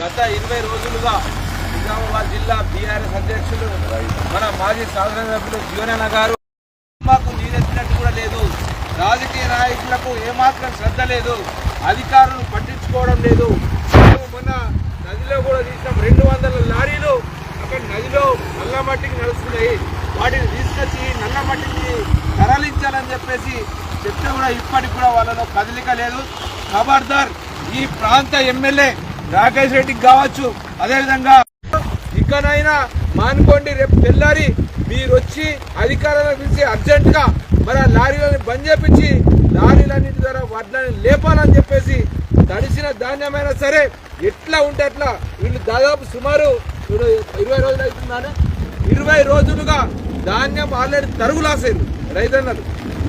గత 20 రోజులుగా నిజామాబాద్ జిల్లా బీఆర్ఎస్ అధ్యక్షులు మన మాజీ శాసనసభ్యులు జీవనన్న గారు మాకు నీరెత్తినట్టు కూడా లేదు. రాజకీయ నాయకులకు ఏమాత్రం శ్రద్ధ లేదు, అధికారులు పట్టించుకోవడం లేదు. మొన్న నదిలో కూడా తీసిన 200 లారీలు అక్కడ నదిలో నల్ల మట్టికి నడుస్తున్నాయి. వాటిని తీసుకొచ్చి నల్ల మట్టికి తరలించాలని చెప్పేసి చెప్తే కూడా ఇప్పటికి కూడా వాళ్ళలో కదలిక లేదు. ఖబర్దార్, ఈ ప్రాంత ఎమ్మెల్యే రాకేష్ రెడ్డికి కావచ్చు, అదేవిధంగా ఇకనైనా మానుకోండి. రేపు తెల్లారి మీరు వచ్చి అధికారులను పిలిచి అర్జెంటుగా మరి ఆ లారీలను బంద్ చేపించి లారీలన్నింటి ద్వారా వడ్లని లేపాలని చెప్పేసి తడిసిన ధాన్యమైనా సరే ఎట్లా ఉంటే అట్లా. వీళ్ళు దాదాపు సుమారు 20 రోజులు అవుతుందానే, 20 రోజులుగా ధాన్యం ఆల్రెడీ తరుగులాసేరు రైతన్నలు.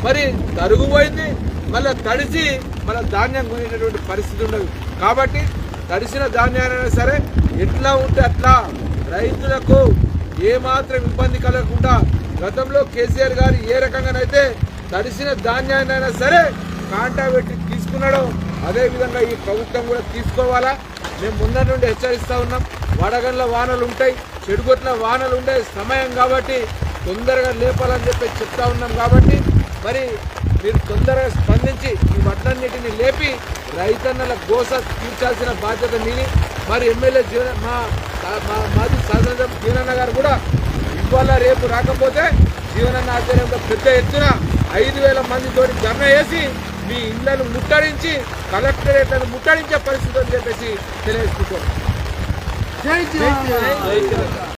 మరి తరుగు పోయింది, మళ్ళీ తడిసి మళ్ళీ ధాన్యం కొనేటటువంటి పరిస్థితి ఉండదు. కాబట్టి తడిసిన ధాన్యాలైనా సరే ఎట్లా ఉంటే అట్లా రైతులకు ఏమాత్రం ఇబ్బంది కలగకుండా గతంలో కేసీఆర్ గారు ఏ రకంగానైతే తడిసిన ధాన్యాన్నైనా సరే కాంటా పెట్టి తీసుకున్నాడో అదేవిధంగా ఈ ప్రభుత్వం కూడా తీసుకోవాలా. మేము ముందర నుండి హెచ్చరిస్తూ ఉన్నాం. వడగండ్ల వానలు ఉంటాయి, చెడుగొట్ల వానలు ఉండే సమయం కాబట్టి తొందరగా లేపాలని చెప్పి చెప్తా ఉన్నాం. కాబట్టి మరి మీరు తొందరగా స్పందించి ఈ వడ్లన్నిటిని లేపి రైతన్నల గోస తీర్చాల్సిన బాధ్యత మీది. మరి ఎమ్మెల్యే మాజీ శాసనసభ్యులు జీవనన్న గారు కూడా ఇవాళ రేపు రాకపోతే జీవనన్న ఆధ్వర్యంలో పెద్ద ఎత్తున 5,000 మందితోటి ధర్నా చేసి మీ ఇళ్లను ముట్టడించి కలెక్టరేట్లను ముట్టడించే పరిస్థితి అని చెప్పేసి తెలియజేసుకుంటాం.